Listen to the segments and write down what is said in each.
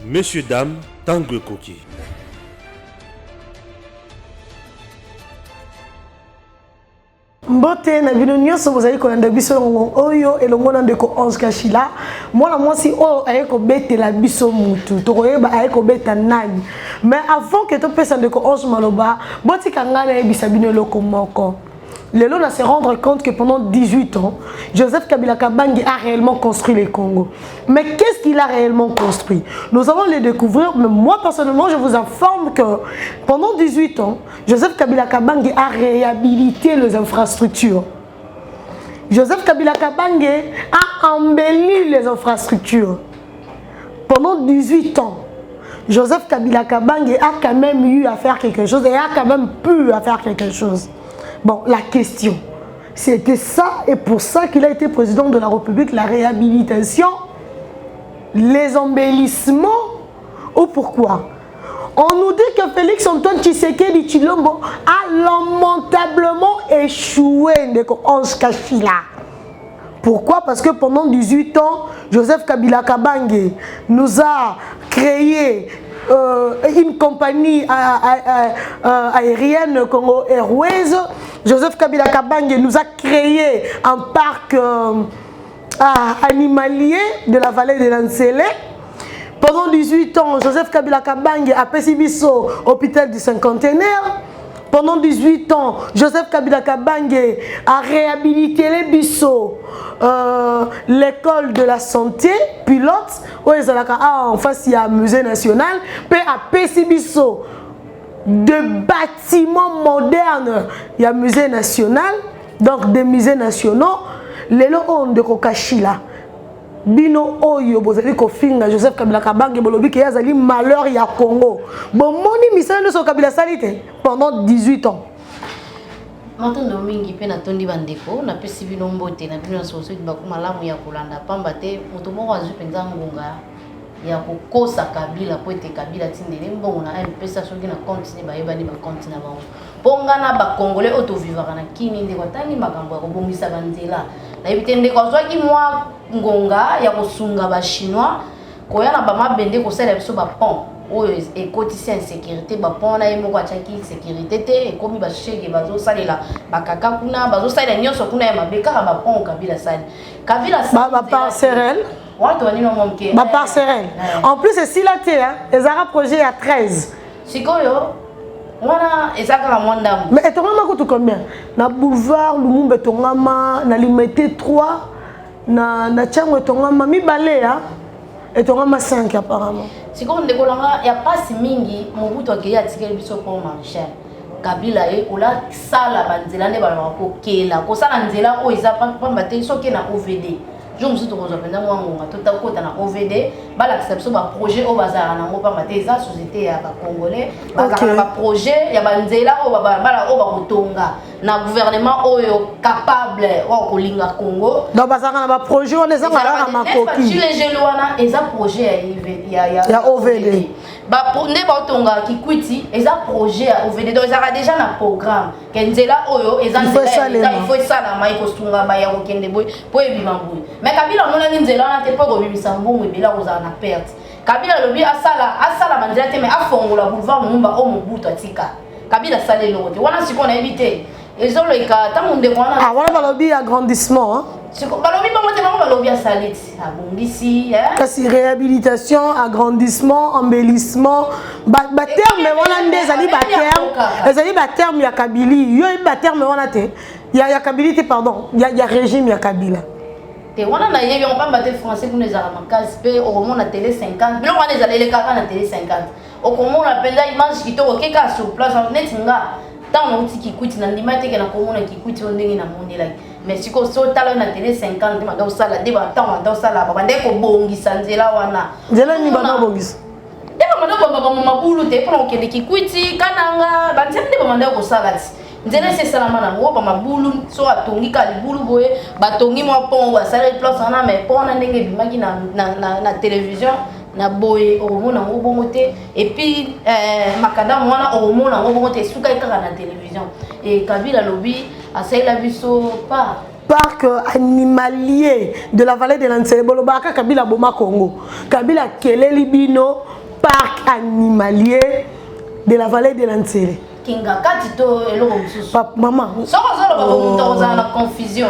Messieurs, dames, tango ekoki. Mbote na bino nyonso bozali kolanda biso oyo elongo na ndeko Ange Kashila mwana mwasi oyo ayeko betela biso mutu tokoyeba ayeko beta nani mais avant que topesa ndeko Ange maloba botika ngana yebisa bino eloko moko. Lelo on se rendre compte que pendant 18 ans, Joseph Kabila Kabange a réellement construit le Congo. Mais qu'est-ce qu'il a réellement construit? Nous allons le découvrir, mais moi personnellement, je vous informe que pendant 18 ans, Joseph Kabila Kabange a réhabilité les infrastructures. Joseph Kabila Kabange a embelli les infrastructures. Pendant 18 ans, Joseph Kabila Kabange a quand même eu à faire quelque chose et a quand même pu à faire quelque chose. Bon, la question, c'était ça, et pour ça qu'il a été président de la République, la réhabilitation, les embellissements, ou pourquoi? On nous dit que Félix Antoine Tshisekedi Tshilombo a lamentablement échoué de Ange Kashila. Pourquoi? Parce que pendant 18 ans, Joseph Kabila Kabange nous a créé une compagnie aérienne Congo Airways. Joseph Kabila Kabange nous a créé un parc animalier de la vallée de l'Ansele. Pendant 18 ans, Joseph Kabila Kabange a fait Bisso, hôpital du cinquantenaire. Pendant 18 ans, Joseph Kabila Kabange a réhabilité les Bisso, l'école de la santé, pilote, où ils en face il y a un musée national, puis à Pessibisso, de bâtiments modernes, il y a un musée national, donc des musées nationaux, les lots de Kokashila. Bino oyo bozali kofinga Joseph Kabila Kabange bolobi ke yazali malheur ya Congo. Bon moni misala no so Kabila salite pendant 18 ans. Matondo mingi pe na tondi bandeko na pesi bino mbote na bino so so ba malamu ya kolanda pamba te moto moko azu penza ngunga ya kokosa Kabila po ete Kabila tindele mbongo na mpesa soki na compte ne ba yebani ba compte na bango. Ponga na ba congolais auto vivaka na kini ndeko tangi makambo ya kobongisa banzela. Na ibitende kwa zwaki mwa ngonga ya kosunga ba chinois koya na ba mabende ko sala biso ba pont oyo ekotisi insécurité ba pont na yemo kwa chaki sécurité te ekomi ba shege bazo salela bakaka kuna bazo salela nyonso kuna ya mabeka ba pont Kabila sali Kabila sali ba parcelle wato wani no momke ba parcelle en plus c'est si la té hein les arabes projet à 13 sikoyo wana ezaka mwanda mais etongama ko to combien na boulevard Lumumba tongama na limité 3 na chango etongama mibale hein etongama 5 apparemment sikoyo ndekolanga ya pasi mingi mobutu akeya tikeli biso pour Marshal Kabila ola sala banzela nde bana ko kela ko sala nzela o eza pamba te soki na OVD je me suis trouvé pendant moi on tout à côté na OVD bala exception ba projet au bazar na ngo pamba te eza société ya ba congolais ba projet ya banzela o bala o ba kotonga na gouvernement oyo capable wa kolinga Congo donc bazaka na ba projet on les a na makoki les jeunes wana eza projet ya OVD ba ne ba tonga kikwiti eza projet ya OVD donc ezaka déjà na programme kenzela oyo eza il faut ça na mai kosunga ba ya kokende boy po ebima boy mais Kabila mona nzela na te po ko bimisa mbongo ebela kozala na perte Kabila lobi asala manzela te mais afongola boulevard Lumumba o mobutu atika Kabila sale lote wana siko na ebite ezolo ika tamu ndeko wana ah wana balobi agrandissement hein siko balobi bango te bango balobi asaliti abongisi hein kasi réhabilitation agrandissement embellissement ba terme wana ndezali ba terme ya Kabili yo ba terme wana te ya Kabili te pardon ya régime ya Kabila te wana na yebi on pamba te français kuna ezala makasi pe okomona télé 50 bilo wana ezala eleka na télé 50 okomona penza image kitoko keka sur place net nga tant on tiki kwiti na ndima te na komona kikwiti ondenge na mondela mais siko so tala na télé 50 ma do sala de ba tant do sala ba ndeko bongisa nzela wana nzela ni ba bongisa deba mando ba mabulu te pour okende kikwiti kananga ba nzela de ba mando ko sala nzela c'est salama na ngo ba mabulu so atongi ka libulu boye batongi mo pont wa sala place wana mais pona ndenge bimaki na télévision na boye omona ngo bongo te et puis makada mwana omona ngo bongo te suka ikaka na télévision et Kabila lobi asala biso pas parc animalier de la vallée de l'Ansele. Bolobaka Kabila Boma Congo. Kabila Keleli Bino, parc animalier de la vallée de l'Ansele. Kinga Katito et l'Omusus. Maman. Dans la confusion.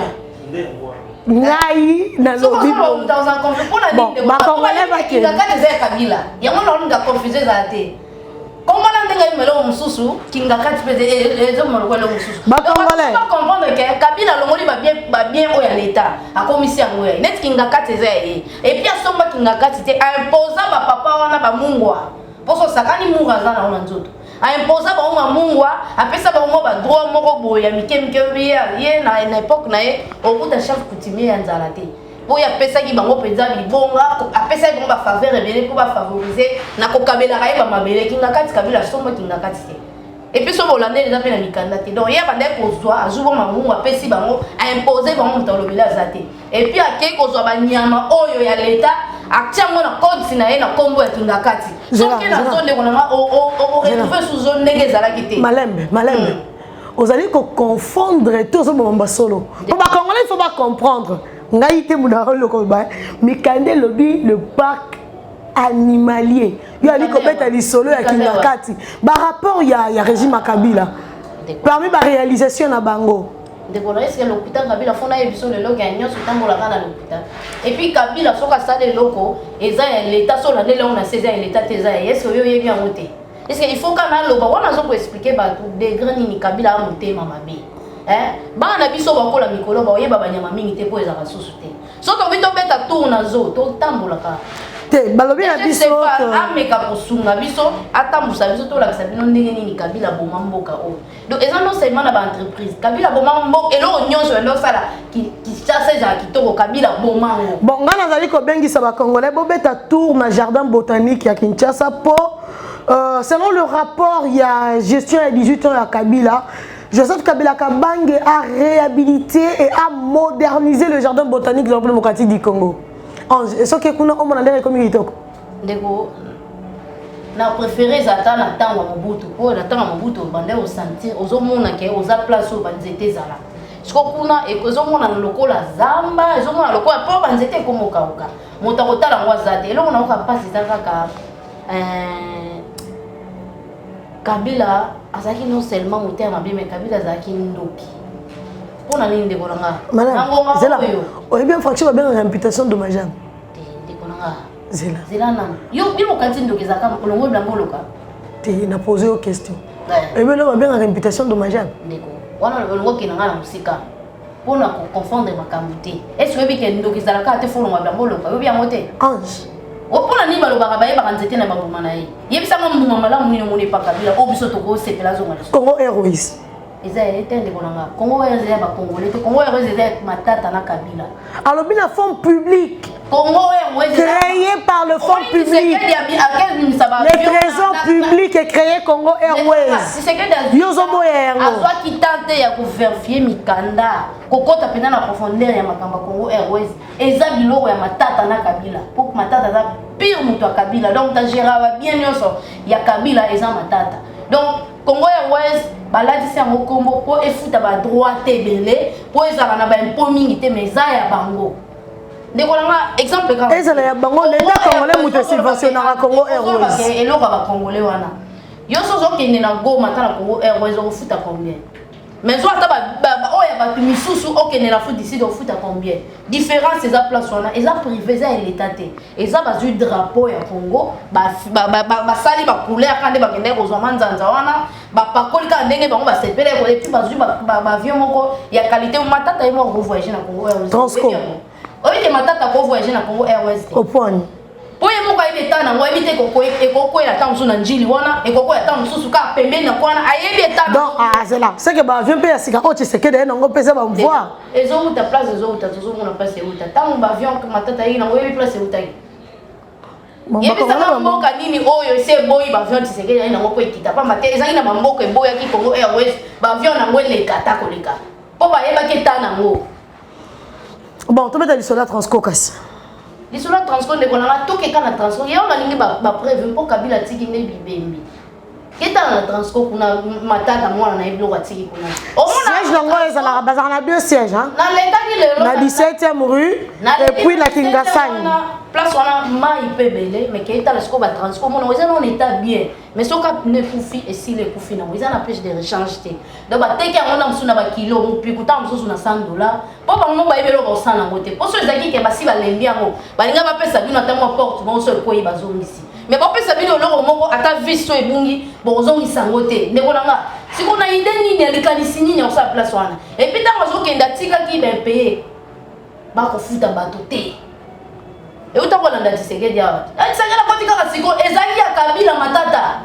Ngai na lobi bon dans un conflit pour la ligne de Congolais va qui a Kabila il y a mon on a confusé ça té comment on ngai melo mususu kinga kati pede les hommes le mususu ba Congolais pas comprendre que Kabila longoli ba bien au ya l'état a commission ngoya net kinga kati zai et puis a somba kinga kati té imposa ba papa wana ba mungwa poso sakani mungwa zana ona nzoto a imposa ba uma mungwa apesa ba uma ba droit moko boya mikemike ye na époque na ye au bout de chef coutumier ya nzala te po ya pesa ki bango penza libonga apesa ki ba faveur ebele ko ba favoriser na ko kabela ka ba mabele kinga kati kabila somba kinga kati te et puis so bolande les appels na mikanda te donc ya bande ko zwa azubo mamungu apesi bango a imposer bango mutolobela zate et puis akei ko zwa ba nyama oyo ya l'état actuellement na code sinaye na kombo ya kinga kati soki na zone ko na o retrouver sous zone ndenge ezala ki te malembe vous allez confondre tout ce moment solo pour ba Congolais il faut pas comprendre ngai te mudaro loko ba mikande lobi le parc animalier yo ali ko beta li solo ya kinga kati ba rapport ya régime Kabila parmi ba réalisation na bango de est-ce que l'hôpital Kabila fona ebiso le logo ya nyonso tambola kana l'hôpital et puis Kabila soka sale loko eza ya l'état so la ndele on a saisi ya l'état teza est-ce que yo yebi en moté est-ce qu'il faut kana loba wana zo ko expliquer ba tout de grand ni Kabila a monté mama be ba na biso ba kola mikolo ba yeba banyama mingi te po eza ka susu te so to bito beta tour na zo to tambola ka te balobi na biso to ameka posunga biso atambusa biso to la sabino ndenge ni Kabila boma mboka o donc eza non seulement na ba entreprise Kabila boma mboka elo nyonso elo sala ki chasse za kitoko Kabila boma ngo bon ngana zali ko bengisa ba Congolais bo beta tour na jardin botanique ya Kinshasa po selon le rapport il y a gestion à 18 ans à Kabila Joseph Kabila Kabange a réhabilité et a modernisé le jardin botanique de la République démocratique du Congo. Est-ce que vous avez comme il na préféré zata na tango mobutu po na tango mobutu bande au sentir ozomona ke oza place au banzete zala siko kuna ekozomona na lokola zamba ezomona lokola po banzete ko mokaoka moto kotala ngwa zate eloko na ko passe kaka Kabila azaki non seulement moteur na bien mais Kabila azaki ndoki pona nini ndeko nanga zela on est bien fraction ba bien réputation dommageable ndeko nanga zela nan yo bino kanti ndoki zaka kolongo blango loka te na poser aux questions et bien ba bien réputation dommageable ndeko wana kolongo kinanga na musika pona ko confondre makambo te est-ce que bike ndoki zalaka te folongo blango loka yo bien moté ange opona ni balobaka baye bakanzete na babuma na ye yebisanga mbuma malamu nini omoni pa Kabila o biso toko sepela zonga Congo Airways eza etende konanga Congo Airways ya ba Congolais te Congo Airways eza matata na Kabila alors bien fonds public Congo Airways créé par le fonds public le trésor public est créé Congo Airways yozomo yango azwa kitante ya ko vérifier mikanda kokota pena na profondeur ya makamba Congo Airways eza biloko ya matata na Kabila pour matata za pire muto ya Kabila donc ta géraba bien nyonso ya Kabila eza matata donc Congo Airways baladi se ngo kombo po efuta ba droit tebele po ezala na ba impôt mingi te mais za ya bango ndeko nga exemple ka ezala ya bango l'état congolais muto subventionnera Congo Airways eloko ba Congolais wana yo sozo kende na Goma ta na Congo Airways ofuta combien mais zo ata ba oya ba misusu okende na foot ici do futa combien différence eza place wana eza privé eza l'état te eza ba zu drapeau ya Congo ba sali ba couleur kande ba kende ko zoma nzanza wana ba pakoli ka ndenge bango ba sepele ko et puis ba zu ba avion moko ya qualité matata imo ko voyager na Congo Airways Transco oyi te matata ko voyager na Congo Airways au point oye moko ayebi etana ngo ayebi te ekokwela ta mosusu na njili wana ekokwela ta mosusu kaka pembeni na kwana ayebi etana donc c'est là c'est que baavion mpe ya sika oyo tshisekedi aye nango mpe eza bamvoir ezowuta place ezowuta tozomona place euta ntango baavion matata yei nango oyebi place eutaki yebisaka mboka nini oyo esi eboyi baavion tshisekedi aye nango mpo ekita pamba te ezangi na bamboka eboyaki Congo Airways baavion nango eleka ata koleka mpo bayebaki eta nango bon tobeta lisola Transco kasi lisolo Transco ndeko nanga tokeka na Transco ye onalingi bapreuve mpo Kabila atiki nde bibembi ketala na Transco kuna matata mwana na ye biloko atiki kuna Siège nango ezalaka bazalaka na 2 sièges hein. Na 17e rue et puis la Kingasani. Place wana mai pe belé mais qui est à l'esco ba transport mon on état bien mais ce cap ne kufi et si le kufi na ils en empêche de rechange té donc ba teke on a msuna ba kilo puis kuta msusu na $100 po ba mo ba ibelo ko sana ngote po so ezaki ke basi ba lembi yango ba linga ba pesa bino tamo porte bon so ko yiba zongisi mais ba pesa bino loko moko ata visto ebungi bo zongisa ngote ndeko nanga siko na ide nini alikanisi nini on sa place wana et puis tant zo kenda tika ki ben payer ba ko futa bato té et où t'as quoi dans la tisségue dia ça y a la kotika kasiko ezali ya kabila matata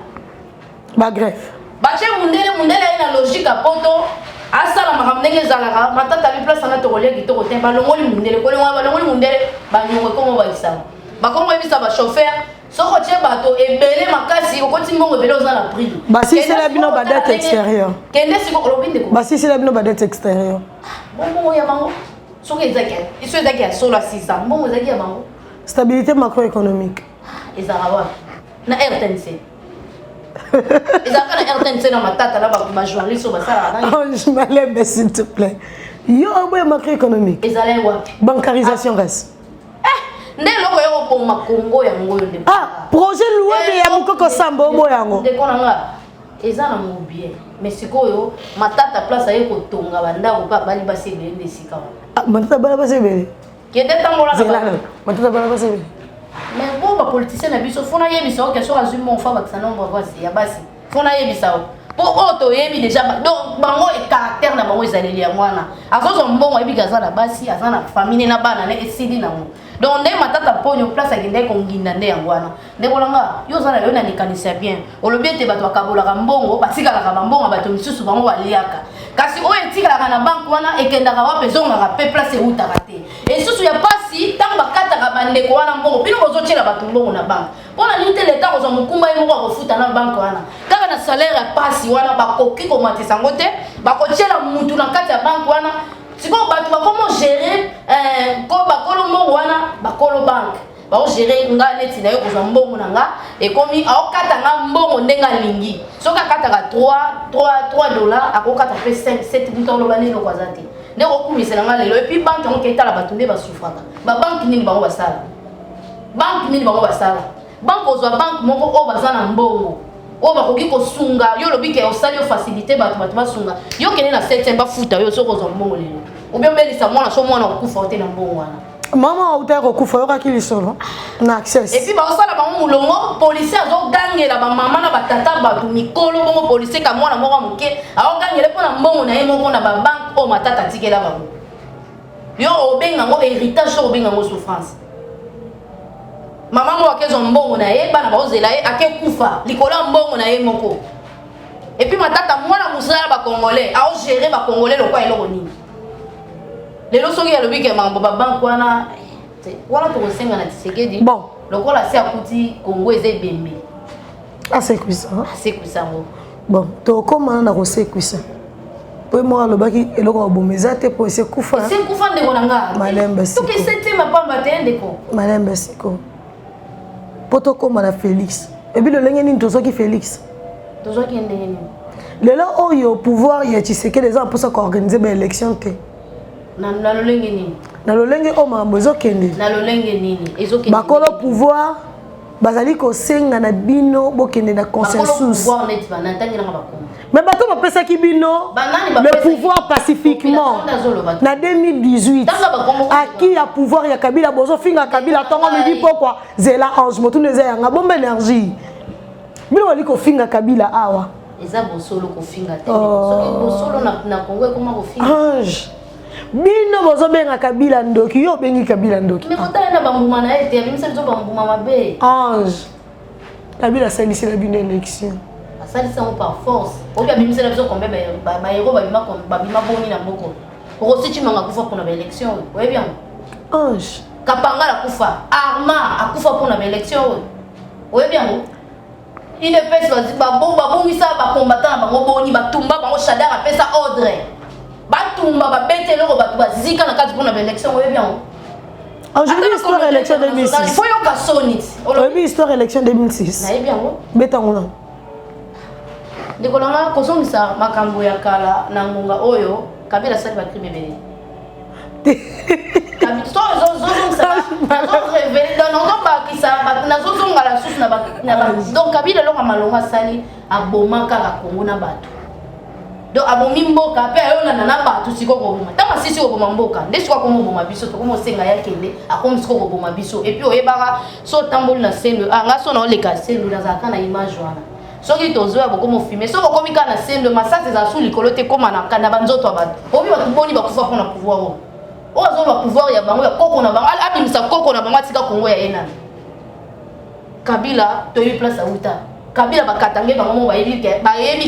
ba greffe bache mundele ina logique a poto asala makamnenge zalaka matata bi place na to kolegi to kote ba longoli mundele ko longoli mundele ba nyongo ko ba isa ba ko ngobisa ba chauffeur soko tie bato ebele makasi okoti mbongo ebele ozala prix ba si c'est la bino ba dette extérieure kende siko kolobinde ko ba si c'est la bino ba dette extérieure bon ya bango soko ezaki iso ezaki ya solo 600 mbongo ezaki ya bango stabilité macroéconomique. Ezarawa na RTNC. Ezaka na RTNC na matata là ba journaliste ba sala. Je m'allais s'il te plaît. Yo boy macroéconomique. Ezalé wa bancarisation reste. Ndé loko yo ko makongo ya ngoyo nde. Ah, projet loué ya mukoko sambo bo yango. Ndé konanga ezana mo bien. Mais sikoyo matata place aye ko tonga banda ko pa bali basi bende sika. Ah, matata bala basi bende. Kende tangola na matata bala basi bende. Mais bon ba politicien na biso fona yebisa o question azumi mon fa ba tsana mbo voici ya basi. Fona yebisa o. Pour auto yebi déjà donc bango et caractère na bango ezaleli ya mwana. Azozo mbongo yebi gazana basi azana famille na bana na esidi na mo. Donc ndé matata ponyo place akende ko nginda ndé ya mwana. Ndé kolanga yo zana yo na likanisa bien. Olobi te bato bakabola ka mbongo basika ka mbongo bato misusu bango waliaka. Kasi o etika na banque wana ekenda ka wape zonga ka pe place utaka te. Et susu ya pasi tant bakata ka bande ko wana mbongo bino bozo tshela bato mbongo na banque. Pona nite leta ko zo mukumba yimo ko futa na banque wana. Kaka na salaire ya pasi wana bakoki ko matisa ngote bakotshela mutu na kati ya banque wana. Siko bato bakomo gérer ko bakolo mbongo wana bakolo banque. Ba gérer nga neti na yo ko zo mbongo na nga e komi aokata nga mbongo ndenga lingi. Soka kata ka $3 akokata pe 5 7 $7 bani lo kwazati. Ndeko kumisela nga lelo et puis banque on keta la batunde ba souffraka. Ba banque nini bango basala. Banque nini bango basala. Banque ozwa banque moko o bazana mbongo. O bakoki ko sunga yo lobi ke osali yo facilité bato basunga. Yo kene na 7e ba futa yo soko zo mbongo lelo. Obi omelisa mwana so mwana okufa te na mbongo wana. Maman uta ko kufa yo kakili solo na access. Et puis ba osala bango mulongo policier azo gangela ba mama na batata bato mikolo bongo policier ka mwana moko muke azo gangela pona mbongo na ye moko na ba banque o matata tikela bango. Yo obenga ngo héritage obenga ngo souffrance. Mama mo akezo mbongo na ye bana baozela ye ake kufa likola mbongo na ye moko. Et puis matata mwana musala ba congolais a gérer ba congolais lokwa eloko nini. Lelo soki ya lobi ke mambo ba banque wana wala to kosenga na Tshisekedi. Bon, lokola si akuti Congo ezebembe. Assez cuisant. Assez cuisant. Bon, to comment na ko c'est cuisant. Po mo lobaki eloko bomeza te po c'est kufa. C'est kufa ndeko nanga. Malembe siko. To ke sete mapamba te ndeko. Malembe siko. Poto koma na Félix. Et puis le lenge nini tozoki Félix. Tozoki ndenge nini. Lelo oyo pouvoir ya Tshisekedi les gens pour ça organiser ba élection te. Na lolenge nini. Na lolenge o mambo ezokende. Na lolenge nini. Ezokende. Bakolo pouvoir bazali ko senga na bino bokende na consensus. Bakolo pouvoir net ba nantangi na bakombo. Mais bato bapesa ki bino le pouvoir pacifiquement na 2018 à qui a pouvoir ya Kabila bozo finga Kabila tongo me dit pourquoi zela ange motu neza yanga bombe énergie bino wali ko finga Kabila awa eza bosolo ko finga te bosolo na Congo comment ko finga ange bino bozo benga Kabila ndoki yo bengi Kabila ndoki mais kota na bambuma na ete bimisa zo bambuma mabe ange Kabila salisi la bino élection ça c'est par force. Obi abimisa la biso kombe ba héros ba bima boni na mboko. Pour aussi tu manga kufa pour na élection. Ouais bien. Ange. Kapanga la kufa. Arma akufa pour na élection. Ouais bien. Il ne pèse ba bomisa ba combattant ba boni ba tumba ba shadara pesa ordre. Ba tumba ba betelo ba zika na kati pour na élection. Ouais bien. Aujourd'hui histoire élection 2006. Il faut yo ka sonit. Aujourd'hui histoire élection 2006. Na bien. Betangona. ndeko nanga kozongisa makambo ya kala na ngonga oyo Kabila sali ba crime belé donc Kabila longa malonga sali aboma kaka Kongo na bato donc abomi mboka pe ayona na bato siko ko boma tama sisi ko boma mboka ndesi kwa komo boma biso to komo senga ya kende akomi siko ko boma biso et puis oyebaka so tamboli na sendo anga so na oleka sendo na zaka na image wana soki tozoya bokomo filmer so bokomi ka na sendo masase za sous likolo te koma na kana banzoto bato obi bato boni bakufa pona pouvoir o ozo ba pouvoir ya bango ya koko na bango abimisa koko na bango tika Kongo ya enana Kabila to yi place auta Kabila bakatange bango bayebi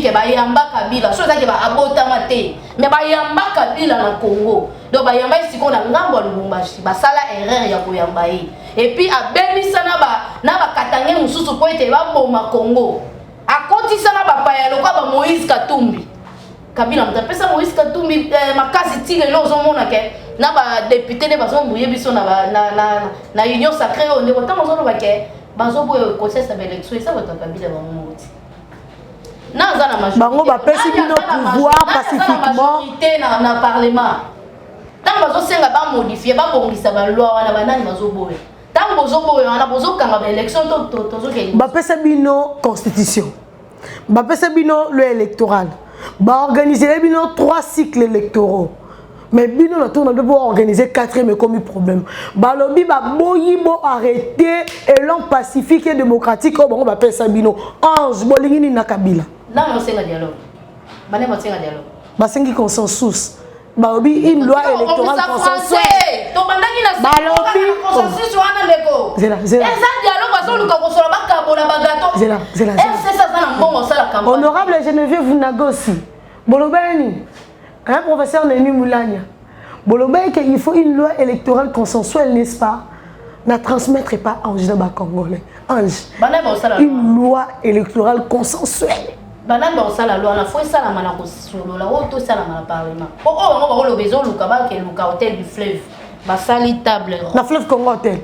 ke bayamba Kabila so zaki ba abota mate mais bayamba Kabila na Kongo do bayamba isiko na ngambo Lubumbashi basala erreur ya koyamba yi et puis abemisa na bakatange mususu po ete ba boma Kongo akotisa na bapaya lokwa ba Moïse Katumbi Kabila mtapesa Moïse Katumbi makasi tile lo zomona ke na ba député ne bazo mbuye biso na union sacrée on ndeko tamo zono bake bazo boye conseil sa élection ça va Kabila ba moti na za na majorité bango ba pesi bino pouvoir pacifiquement na parlement tant bazo senga ba modifier ba bongisa ba loi wana banani bazo boye tant bozo boye wana bozo kanga ba élection to zo ke ba pesi bino constitution ba pesi bino le électoral ba organiser bino 3 cycles électoraux. Mais bino na tourne de pouvoir organiser 4e comme problème. Balobi ba boyibo arrêter élan pacifique et démocratique au bango ba pesa bino 11 bolingini na Kabila. Na no senga dialogue. Bane mo senga dialogue. Ba sengi consensus. Balobi une loi électorale consensuelle. To bandaki na balobi consensus wana leko. Zela. Eza dialogue bazo luka kosola bakabola bagato. Zela. C'est ça na mbongo sala campagne. Honorable Geneviève Nagosi. Bolobeni. Un professeur Némi Moulania. Bolobé qu'il faut une loi électorale consensuelle, n'est-ce pas? Ne transmettre pas Ange Naba Congolais. Ange. Une loi électorale consensuelle. Banane ba la loi, la foi ça la mana ko solo la auto ça la mana parlement. Oh on va le besoin Lukaba ke Luka hôtel du fleuve. Ba sali table ronde. La fleuve Congo hôtel.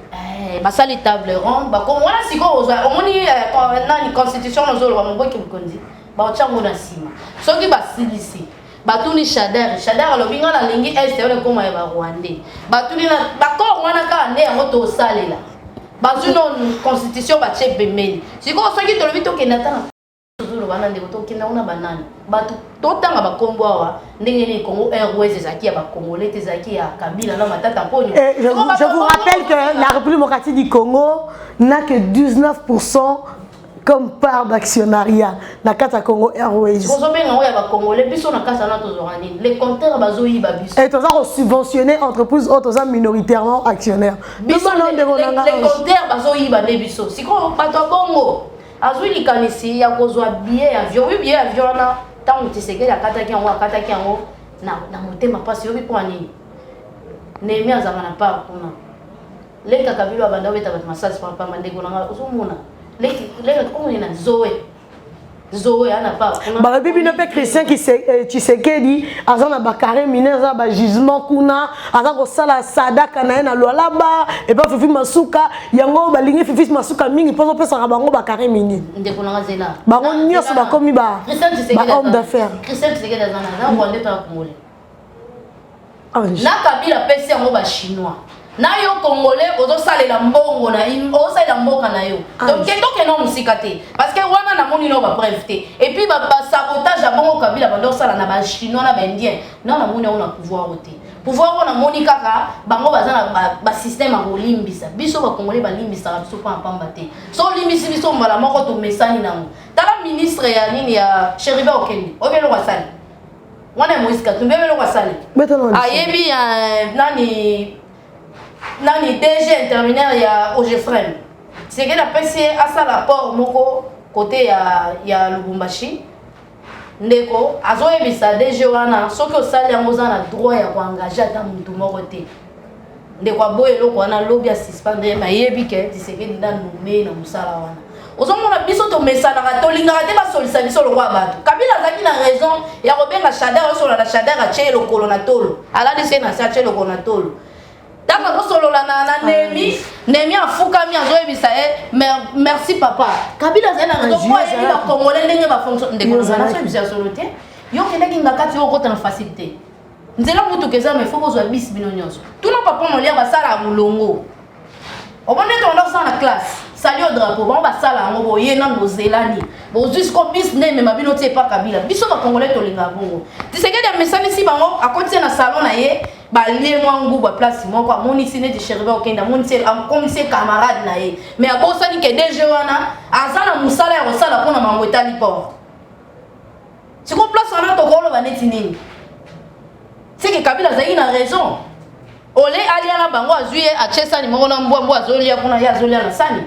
Ba sali table ronde, ba ko wana siko omoni na constitution no zolo ba mboki mkondi. Ba ochango na sima. Soki ba silisi. Batuni Shader alobinga na lingi este ole koma ba Rwandais batuni na bakor wana ka ne yango to salela bazu non constitution ba che bemeli siko soki to lobi to kenata na zulu bana ndeko to kenda una banani batu to tanga ba kombo awa ndenge ni Congo Airways ezaki ya ba Congolais ezaki ya Kabila na matata ponyo. Je vous rappelle que la République démocratique du Congo n'a que 19% comme part d'actionnariat na kata Congo Airways. Les compteurs bazoyi babiso. Et tous ont subventionné entreprises autres minoritairement actionnaires. Les compteurs bazoyi babiso. Siko bato bongo. Azui likanisi ya kozwa billet avion, billet avion na tango tiseke ya kata kiango na motema pasi yobi kwa nini. Nemi azama na pa kuna. Leka Kabila banda beta bat massage pa mandeko na uzumuna. Les comment il a Zoé ana pas. Bah bibi no pe Christian qui tu sais que dit azana bakare mineza ba gisement kuna azako sala sadaka na loi là-bas et pas fifi masuka yango balingi fifi masuka mingi pozo pesa bango bakare mini. Ndeko na zela. Bango nyos ba komi ba. Ba homme d'affaires. Christian tu sais que dans na Rwanda ta Congolais. Na Kabila pesi yango ba chinois. Na yo Congolais ozo salela mbongo na ozo salela mboka na yo donc ketoke no musikate parce que wana na moni no ba brèveté et puis ba sabotage a bongo Kabila bando sala na ba chinois na ba indien na moni on a pouvoir on a moni kaka bango bazana ba système a limbisa biso ba Congolais ba limbisa biso pa pambate so limbisi biso mbala moko to mesani nango tala ministre ya nini ya Cheribe Okende obelo wasali wana Moïse Katumbi obelo wasali ayebi nani DG interminaire ya Ogefrem c'est que la PC a ça rapport moko côté ya Lubumbashi ndeko azoyebisa DG wana soki osali yango za na droit ya koengager ata mutu moko te ndeko aboye eloko wana lobi ya suspendre bayebi ke Tshisekedi na nommé na musala wana ozomona biso tomesanaka tolingaka te basolisa biso lokwa bato Kabila azalaki na raison ya kobenga Shader osola na Shader atie lokolo na tolo alali se na se atie lokolo na tolo Dans solo la Nemi, Nemi a fukami a zoé bisae, merci papa. Kabila zena raison moi il a congolais n'engue va fonctionner de colonisation bizarre soloté. Yo kende ki ngakati yo kota na facilité. Nzela mutu keza mais faut que bis binonyos. Tout non papa mon lien va sala mulongo. Au moment où on est dans la classe, salut au drapeau, on va sala ngo boye na nozelani. Bon jusqu'au bis ne mais ma binoté pas Kabila. Biso ba congolais to linga bongo. Tu sais que des messages ici bango à côté na salon na ye. Balé moi ngou ba place moi quoi mon ici né de chercher au kenda mon c'est comme c'est camarade na ye mais a bossa ni que DG wana azana musala ya sala pona mangweta li port tu comprends place on a to kolo baneti nini c'est que Kabila zai na raison ole alia na bango azuye a chesa ni mongo na mbwa azolia kuna ya azolia na sani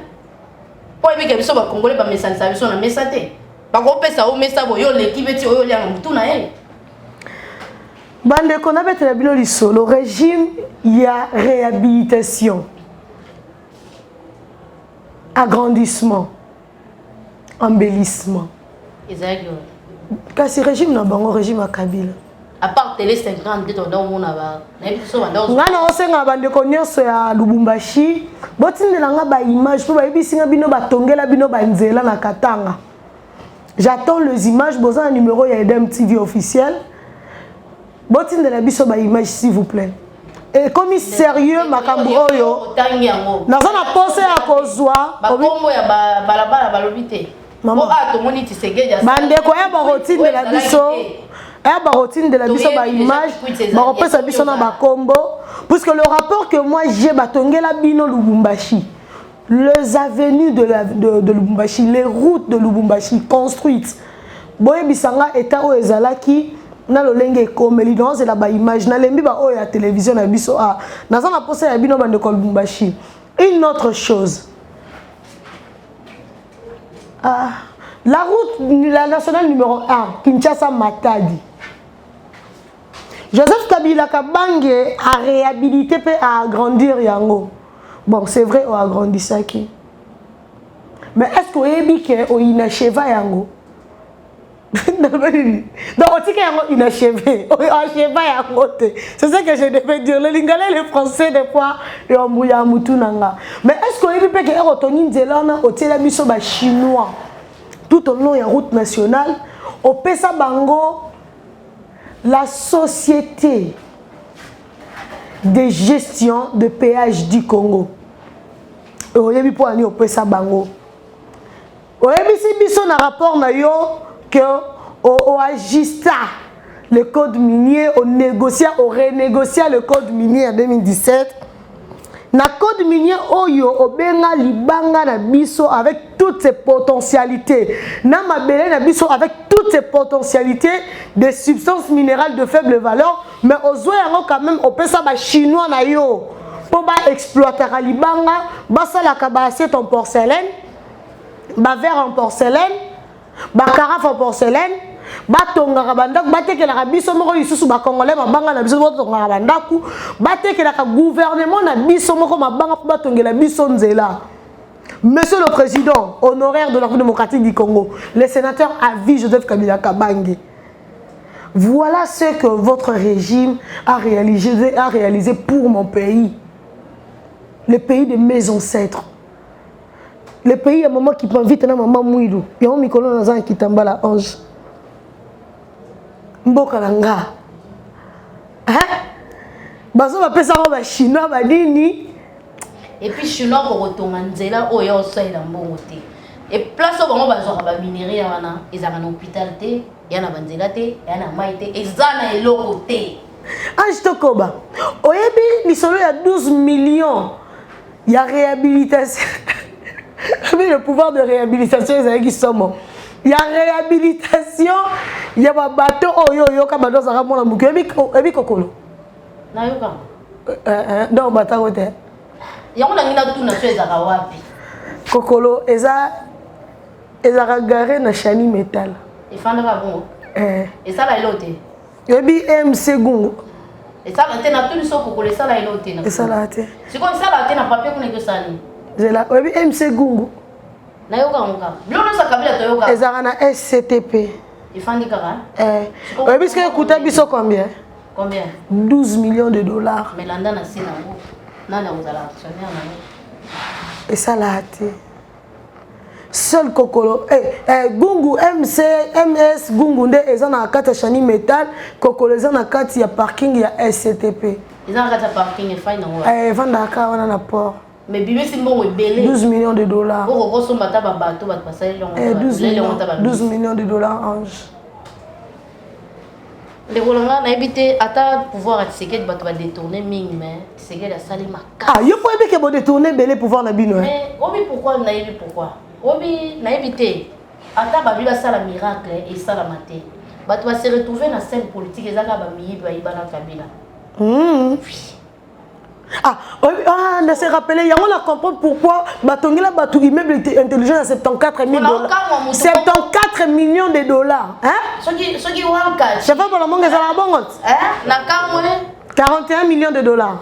po ebi ke biso ba congolais ba message sa biso na mesate ba ko pesa o mesa boyo l'équipe ti oyo lia na mutu na ye. Bande qu'on avait le régime, il y a réhabilitation, agrandissement, embellissement. Exactement. Car ce régime n'a pas un régime à Kabila. À part télé 50, on a on a on sait que connaissance à Lubumbashi, botin de langa ba image pour ba bisinga bino ba tongela bino ba nzela na Katanga. J'attends les images, besoin un numéro il y a d'un TV officiel. Botin de la biso ba image s'il vous plaît. Et comme il sérieux makambo oyo. Na zona pensé à kozwa. Ba kombo ya balabala balobité. Maman. To moni tisegeja. Bande ko ya ba routine de la biso. Ya ba routine de la biso ba image. Ba repesa biso na ba kombo. Puisque le rapport que moi j'ai batongela bino Lubumbashi. Les avenues de Lubumbashi, les routes de Lubumbashi construites. Boye bisanga état o ezalaki. Na lolenge komeli donc c'est la ba image na lembi ba o ya télévision na biso a na za na poste ya bino bande ko Lubumbashi. Une autre chose, la route la nationale numéro 1 Kinshasa Matadi, Joseph Kabila Kabange a réhabilité et a agrandir yango. Bon c'est vrai on a agrandi ça qui, mais est-ce qu'on est que on inachevé yango? Donc, on dit qu'il y a inachevé. C'est ça que je devais dire. Les Lingala et les Français, des fois, ils ont mouillé à Moutounanga. Mais est-ce qu'on peut dire qu'il y a chinois tout au long de la route nationale? On peut ça bango la société de gestion de péage du Congo. On peut ça bango. On a un rapport que on agista le code minier, on renégocié le code minier en 2017. Na code minier oyo obenga libanga na biso avec toutes ses potentialités. Na mabele na biso avec toutes ses potentialités des substances minérales de faible valeur, mais ozo yango quand même on peut ça ba chinois na yo pour ba exploiter libanga, ba sala ka ba assiette en porcelaine, ba verre en porcelaine, ba carafe en porcelaine, ba tonga bandaku, ba tekela biso moko lisusu ba congolais mabanga na biso tonga bandaku, ba tekela ka gouvernement na biso moko mabanga ba tongela biso nzela. Monsieur le Président honoraire de la République démocratique du Congo, le sénateur à vie Joseph Kabila Kabange, voilà ce que votre régime a réalisé pour mon pays, le pays de mes ancêtres. Le pays à maman qui m'invite à maman Mouilou. Il y a un micro dans un qui tombe à la ange. Mbokalanga. Hein? Bazo va pesa ba chinois ba nini. Et puis chinois ko retourna nzela o yo so ila mbongo te. Et place au bango bazo ba minerie wana, ezaka na hôpital te, yana banzela te, yana mai te, ezana eloko te. Ange Tokoba. Oyebi lisolo ya 12 millions. Il y a réhabilitation. Mais le pouvoir de réhabilitation, c'est qui sommes. Il y a réhabilitation, il y a un bateau, oh yo yo, comme dans un ramon à Mouké, et puis Kokolo. Non, bateau, il y a un tout naturel à Rawapi. Kokolo, et ça garé na Chani Metal. Et fan de bon. Et ça, là, il est. Et puis MC Gungo. Et ça, là, tu as tout le son Kokolo, et ça, là, il est. Et ça, là, c'est quoi ça, là, tu as un papier qu'on est que ça. C'est là, oui, MC Gungu. Nayoka onka. Blono sa kabila toyoka. Ezara SCTP. Il fandi kaka. Oui, parce que coûte biso combien? Combien? 12 millions de dollars. Mais landa na sina ngo. nani akozala actionnaire na ye esala te seul kokolo gungu ms gungu nde eza na kati ya Shani Metal kokolo eza na kati ya parking ya SCTP eza na kati ya parking efai nango evandaka wana na port mais bimisi mbongo ebele 12 millions de dollars okokosomba ta babato bato basali longo 12 millions de dollars ange ndekolanga nayebi te ata pouvoir ya Tshisekedi bato badétourne mingi mais Tshisekedi asali makasi yo po yebi ke bodétourne ebele pouvoir na bino mais obi pourquoi nayebi pourquoi obi nayebi te ata babi basala miracle esalama te bato base retrouve na scène politique ezaka bamiyibi bayibana Kabila on se rappeler, on a compris pourquoi Batongila Batu immeuble intelligent à 74 000 dollars. 74 millions de dollars. Hein? Ce qui wanka. Je sais pas pour le monde que ça la bonne. Hein? 41 millions de dollars.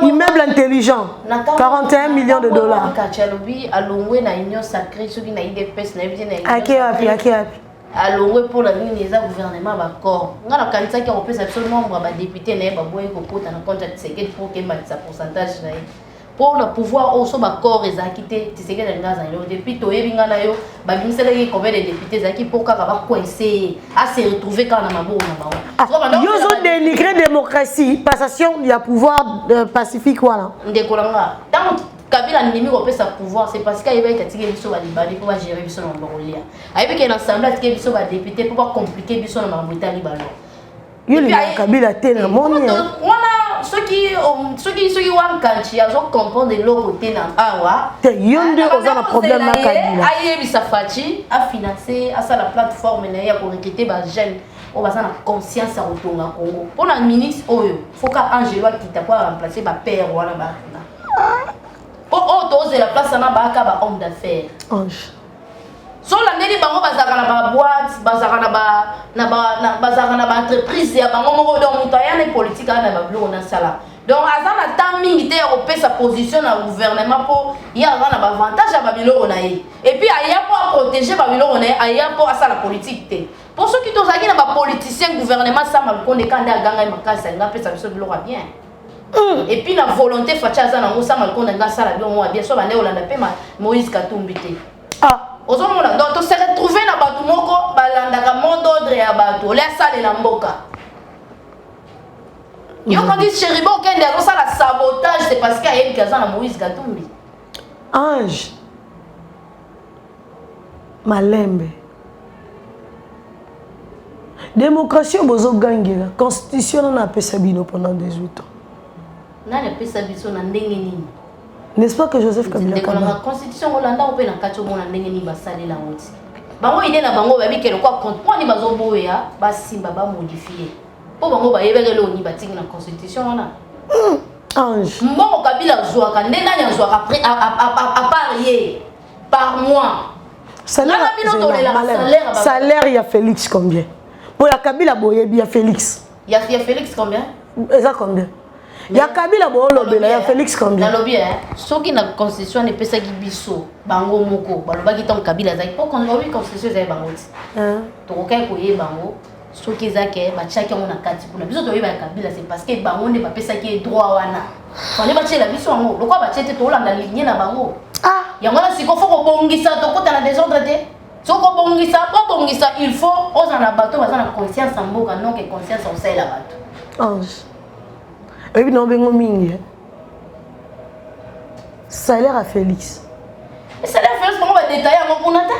Immeuble intelligent. 41 millions de dollars. Alors pour la ligne des gouvernements d'accord on a kanisa qui repose absolument nombre de députés na ba boye ko kota na compte Tshisekedi pour que sa pourcentage na pour le pouvoir aussi d'accord ezakité Tshisekedi ngaza yo depuis to yebinga na yo ba bimisela ki combien de députés zaki pour ka ba coincer à se retrouver quand na mabo na ba yo zo dénigrer démocratie passation il y a pouvoir pacifique voilà ndekolanga tant Kabila n'imi ko pesa pouvoir c'est parce qu'il va être tiré biso ba libali pour gérer biso na Mbolia. Ayebi ke l'ensemble tiré biso ba député pour pas compliquer biso na Mambota libalo. Yo le Kabila tena moni. Wana ceux qui wan kanchi azo comprendre de l'autre côté na awa. Te yonde oza na problème na Kabila. Ayebi Safachi a financé à ça la plateforme na ya pour recruter ba jeunes. On va na conscience à Otonga Congo. Pour la ministre Oyo, faut ka Angelo qui t'a pas remplacer ba père wala ba. Pour oser la place na baka ba homme d'affaires. Ange. So la ndeli bango bazaka na ba boîte, bazaka na ba entreprise ya bango moko donc mutayane politique na ba blo na sala. Donc azana temps mingi te ko pesa position na gouvernement pour ya na ba avantage ya ba biloko na ye. Et puis aya pour protéger ba biloko na ye, aya pour asa la politique te. Pour ceux qui tozaki na ba politicien gouvernement ça mal konde kanda ganga makasa nga pesa biso biloko bien. Et puis la volonté fachaza na ngosa malkonda ngasa la bien moi bien so bande olanda pe Moïse Katumbi te ozomona donc to se retrouver na batu moko balanda ka mot d'ordre ya batu la sale na mboka yo quand dit cheribo kende azo sala sabotage c'est parce qu'il y a une kaza na Moïse Katumbi Ange Malembe démocratie bozo gangela constitution na pesa bino pendant 18 ans. N'est-ce pas que Joseph Kabila la constitution Hollande on peut na kacho mona ndenge ni basale la honte. Bango ide na bango babi ke lokwa compte moi ni bazo boya ba simba ba modifier. Po bango ba yebele lo ni batingi na constitution wana. Ange. Mbongo Kabila zwa ka ndena nya zwa après à parier par mois. Salaire il y a Félix combien? Pour la Kabila boyebi ya Félix. Il y a Félix combien? Eza combien? Ya Kabila bolobela ya Félix combien? Na lobby soki na constitution ne pesa ki biso bango moko balobaki tant Kabila zaki po kon lobi constitution za bango ti. To kokai ko ye bango soki zake ba chaki on na kati kuna biso to ye ba Kabila c'est parce que bango ne ba pesa ki droit wana. On ne ba tshela biso ngo lokwa ba tshete to landa ligne na bango. Yango na siko foko bongisa to kota na désordre te. Soko bongisa il faut ozana bato bazana conscience en mboka non que conscience au sel la bato. Ange. Et puis non bengo mingi. Salaire à Félix. Et salaire à Félix comment va détailler en konata?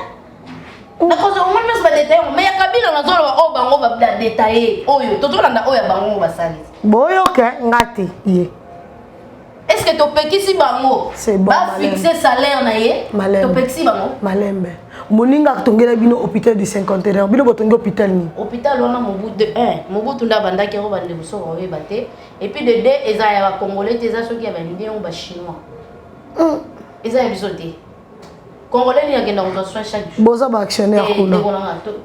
Na cause au moins mais va détailler mais ya Kabila na zolo o bango va détailler oyo toto landa oyo bango ba sali. Boyo ke ngate ye. Est-ce que to pekisi bango? C'est bon. Ba fixer salaire na ye. To pekisi bango. Malembe. Moninga tongela bino hôpital de 51 bino botongi hôpital ni. Hôpital wana mobu de 1 mobu tunda bandaki ro bande buso ro bate et puis de 2 eza ya ba congolais eza soki ya ba ndé ou ba chinois. Eza ya bisoté. Congolais ni agenda ko soin chaque jour. Boza ba actionnaire kuna.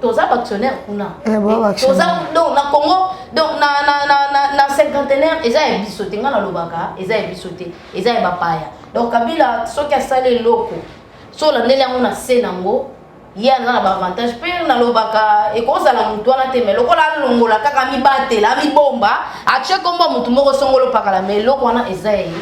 Toza ba actionnaire kuna. Ba actionnaire. Toza donc na Congo donc na cinquantenaire eza ya bisoté ngana lobaka eza ya bisoté eza ya ba paya. Donc Kabila soki a salé loko. So la ndele yango na se nango ya na ba avantage pe na lobaka e ko sala mutu wana te me lokola longola kaka mi batela mi bomba a che komba mutu moko songolo pakala me loko wana ezayi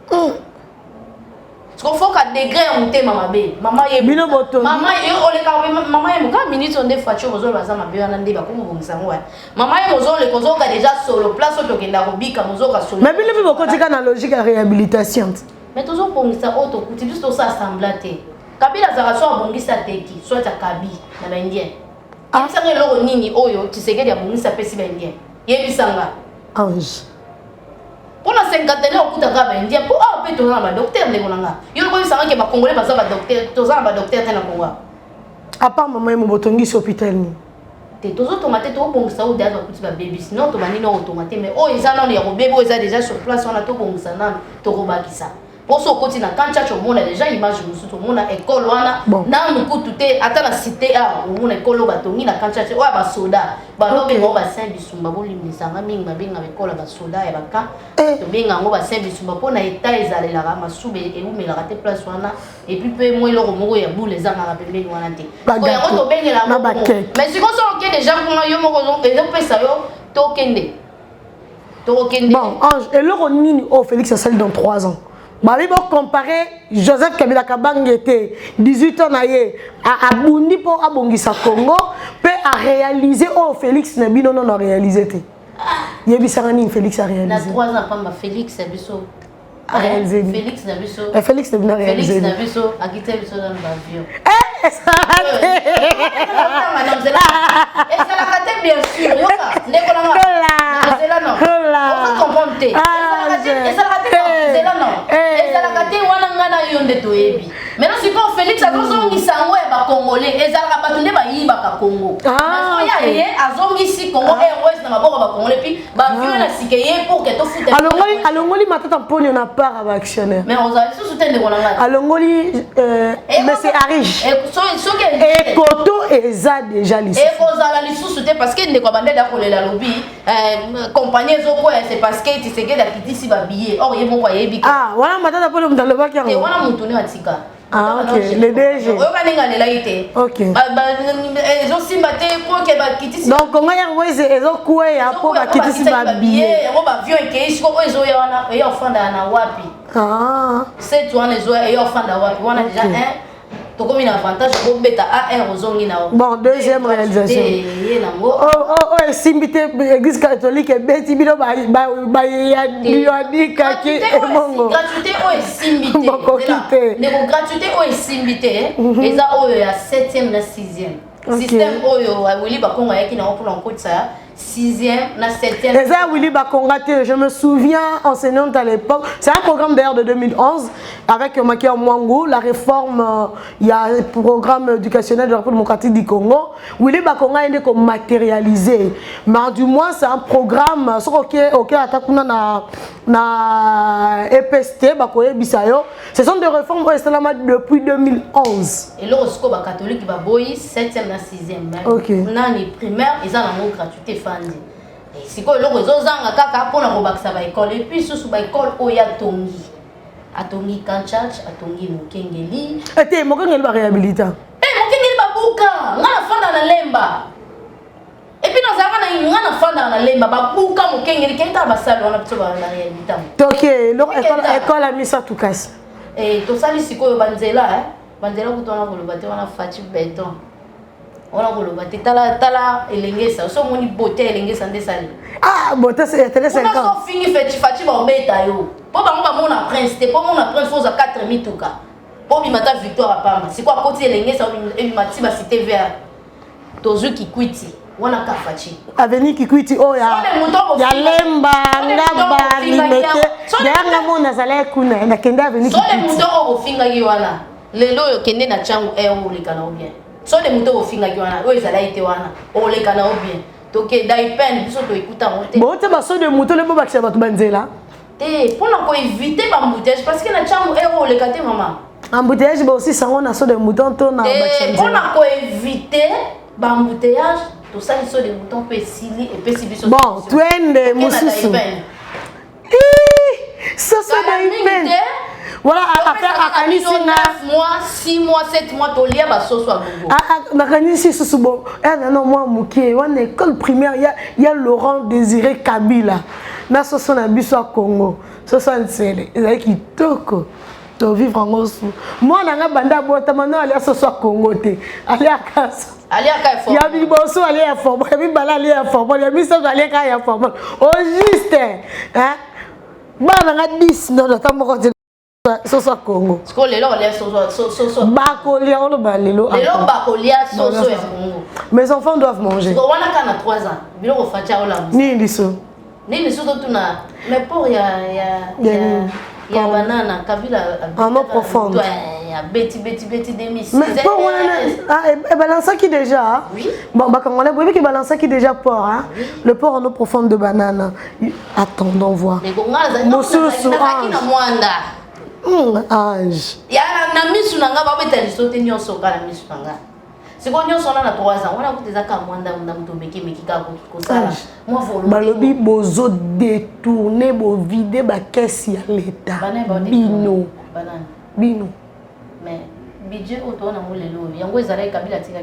Parce qu'il faut qu'à degré on t'aime maman bé. Maman est Bino boto. Maman est on les cas maman est quand minutes on des voitures aux autres bazar mabe on a ndeba comme bon ça ouais. Maman est aux autres les causes déjà solo place au tokenda robika mozo ka solo. Mais bino boko tika na logique à réhabilitation. Mais toujours pour ça auto kuti juste ça assemblaté. Kabila za soit bongisa teki soit ta kabi na ba indien. Ah ça ngelo nini oyo tshisekedi ya bongisa pesi ba indien. Yebisanga. Ange. Pour la 50 ans, on a un indien pour un peu de docteur. Il y a des Congolais qui sont docteurs, tous les docteurs dans le Congo. À part maman et mon botongi sur l'hôpital. Tu as automaté, tu as bon ça ou derrière tu vas bébé. Sinon tu vas ni automaté. Mais oh ils ont les bébés, ils sont déjà sur place. On a tout bon ça, non, tu as ça. Pour ce côté là, quand tu as monde déjà image nous tout le monde école wana na nous tout est ata la cité a on école batongi na quand tu as wa ba soda ba lobe ngo ba saint bisumba bo limnisanga minga benga école ba soda ya baka to benga ngo ba saint bisumba pona eta ezale la masube e umela rate place wana et puis peu moi lo moko ya boule za na pembeni wana te ko ya to benga la mais si ko so ok déjà pour yo moko et donc pesa yo to kende bon Ange et le nini oh Félix a sali dans 3 ans. Babi bo comparer Joseph Kabila Kabange était 18 ans naie à Bundi pour abongisa Congo peut à réaliser oh Félix Nabino non a réalisé té. Yebisarani Félix a réalisé. Dans 3 ans pas ma Félix Nabiso a réalisé. Félix Nabiso. Félix Nabino a réalisé. Félix Nabiso a quitté Biso dans l'avion. Eh ça madame Zela. Et ça l'a raté bien sûr. Yoka, n'est-ce pas Zela non. On va comprendre té. Et ça l'a raté Zela non. Et ça l'a raté wana ngana yonde to ebi. Maintenant si quand Félix a zongi sango e ba congolais et ça l'a batunde ba yiba ka Congo. Ah. Ya yé azongi si Congo Airways na maboko ba congolais puis ba vieux na sikeye pour que to foute. Alongoli matata poni on a part avec actionnaire. Mais on a sous soutien de Golanga. Alongoli mais c'est Arish. Et Koto et ça déjà lycée. Et Kozala lisusu te parce que ne ko bande da kolela lobby compagnie zoko c'est parce que tu sais que la kiti si ba billet or yebo ko yebi. Ah voilà matata poni mutalo baki yango. Et wana mutuni watika. Ah ok le DG. Oyo baninga lela ite. Ok. Ezo simba te pour que ba kiti si. Donc comment ya wese ezo kuwe ya po ba kiti si ba billet. Ngo ba avion ke isko ezo ya wana ya ofanda na wapi. Ah. C'est toi ezo ya ofanda wapi. Wana déjà un Toko mina avantage pour beta AR ozongi na. Bon, deuxième réalisation. Oh, simbité église catholique et beti bino ba ya dika ki emongo. Gratuité o simbité. Ne gratuité o simbité. Eza o ya 7e na 6e. Système oyo wili ba konga yaki na pour en côte ça 6e na 7e. Eza wili ba konga te, je me souviens enseignante à l'époque. C'est un programme d'ailleurs de 2011 avec Makia Mwangu, la réforme il y a un programme éducationnel de la République démocratique du Congo. Wili ba konga est comme matérialisé. Mais du moins c'est un programme so OK atakuna na EPST ba koye bisayo. Ce sont des réformes depuis 2011. Et le scope catholique ba boy 7e na 6e. OK. Nani primaire ils ont la gratuité fandi. Et si ko le réseau zanga kaka pona ko bakisa ba école et puis sous ba école oya tongi. Atongi Kanchach, atongi Mukengeli. Ete Mukengeli ba réhabiliter. Mukengeli ba buka, ngana fanda na lemba. Et puis dans ça ngana fanda na lemba ba buka Mukengeli kenta ba sala wana pto ba na réhabiliter. OK, l'école a mis ça tout casse. Et to sali sikoyo banzela banzela kutona koloba te wana fati béton. On a volonté tala elengesa so moni beauté elengesa ndesali ah beauté c'est télé 50 on a fini fati ba obeta yo po ba mona prince te po mona prince faut za 4 mituka po bi mata victoire pamba c'est quoi côté elengesa et mati ba cité vert tozu kikwiti wana kafati avenue kikwiti oh ya lemba ngaba limete yanga mona zala kuna na kenda avenue kikwiti so le muto o finga ki wana lelo yo kende na changu o likana bien so les moutons au finga qui wana eux ça été wana on les kana bien donc daipen biso to écouta monter bon tu vas so de moutons le boba qui va banzela te pour na ko éviter ba embouteillage parce que na changu on les kate maman embouteillage ba aussi sango na so de moutons to na ba pour na ko éviter ba embouteillage tout ça so de moutons peut sili et peut biso bon twende mususu ça so daipen voilà à Kanisi 9 mois 6 mois 7 mois to lia ba soso a bongo na Kanisi soso bon non moi muké on école primaire il y a Laurent Désiré Kabila na soso na biso a Congo 67 ezali kitoko to vivre en osu mwana nga banda bota maintenant ali asoso Congo te ali akasa ali aka fort ya biboso ali ya fort ya bibala ali ya fort ya biso ali ka ya fort au juste hein bana nga 10 non ta moko te soso Congo sko lelo ole soso bakolia on ba lelo bakolia soso ya Congo mes enfants doivent manger sko wana kana 3 ans biloko fatia ola nini so tuna mais pour ya banana kabila en eau profonde ya beti demis mais pour et balança qui déjà oui bon bah quand on a vu que balança qui déjà porc hein le porc en eau profonde de banane attendons voir les gongaza na mwanda âge ya na misu nanga ba beta lisote nyonso kala misu nanga siko nyonso na 3 ans wana kuteza ka mwanda mtu meki ka kosala moi volo balobi bozo détourner bo vider ba caisse ya l'état bino mais budget otona molelo yango ezala kabila tika